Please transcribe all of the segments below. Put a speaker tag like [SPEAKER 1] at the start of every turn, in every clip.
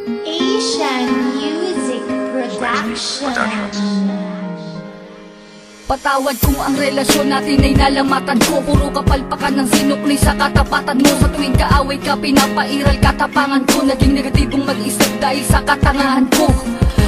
[SPEAKER 1] Asian Music Production.
[SPEAKER 2] Patawad kung ang relasyon natin ay nalamatan ko. Puro kapalpakan ng sinukli sa katapatan mo. Sa tuwing kaaway ka, pinapairal katapangan ko. Naging negatibong mag-isip dahil sa katangahan ko.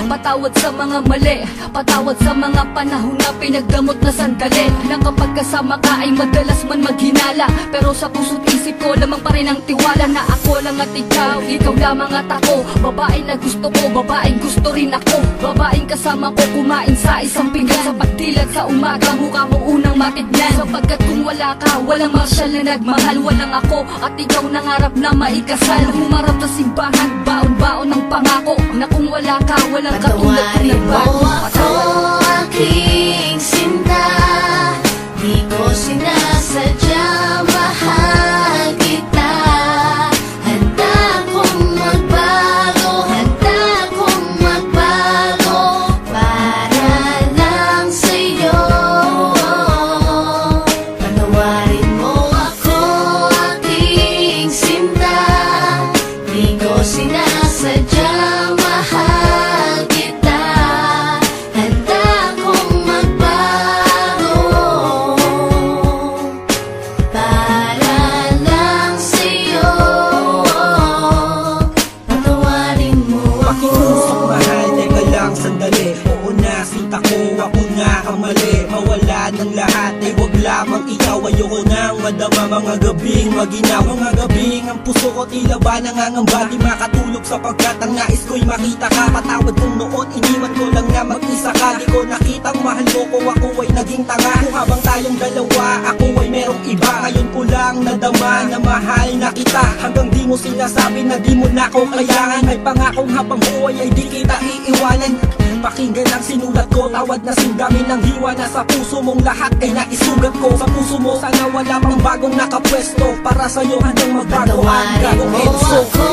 [SPEAKER 2] Patawad sa mga mali, patawad sa mga panahon na pinagdamot na sandali. Na kapag kasama ka ay madalas man maghinala, pero sa puso't isip ko lamang pa rin ang tiwala. Na ako lang at ikaw lamang at ako. Babae na gusto ko, babaeng gusto rin ako. Babaeng kasama ko kumain sa isang pinggan. Sa pagdilat sa umaga, mukha mo unang matignan. Sapagkat kung wala ka, walang marsyal na nagmahal. Walang ako at ikaw nangarap na maikasal. Humarap sa simbahan, baon-baon ng pangako. Na kung wala ka, walang katulad kong nagbago.
[SPEAKER 1] Ako aking sinta, di ko sinasadya, mahal kita. Handa kong magbago, handa kong magbago para lang sa'yo. Patawarin mo ako aking sinta, di ko sinasadya, mahal kita. Handa kong magbago para lang sa'yo. Patawarin mo ako.
[SPEAKER 3] Pakiusap mahal, teka lang sandali. Oo na, sinta ko, ako nga ang mali. Mawala ng lahat, ay wag lamang ikaw. Ayoko nang madama mga gabing maginaw. Mga gabing ang puso ko tila ba nangangamba. Di makatulog sapagkat ang nais ko'y makita ka. Patawad kong noon, iniwan ko lang na mag-isa ka. Di ko nakitang mahal mo ko, ako ay naging tanga. Kung habang tayong dalawa, ako ay merong iba. Ngayon ko lang nadama na mahal na kita. Hanggang di mo sinasabi na di mo na ko kailangan. May pangakong habang buhay ay di kita iiwanan. Pakinggan ang sinulat ko, tawad na singgamin ng hiwa. Na sa puso mong lahat ay naisugat ko. Sa puso mo sana wala pang bagong nakapwesto. Para sa'yo handang magbago ang
[SPEAKER 1] Patawarin
[SPEAKER 3] gagong
[SPEAKER 1] mo
[SPEAKER 3] Enzo.
[SPEAKER 1] ako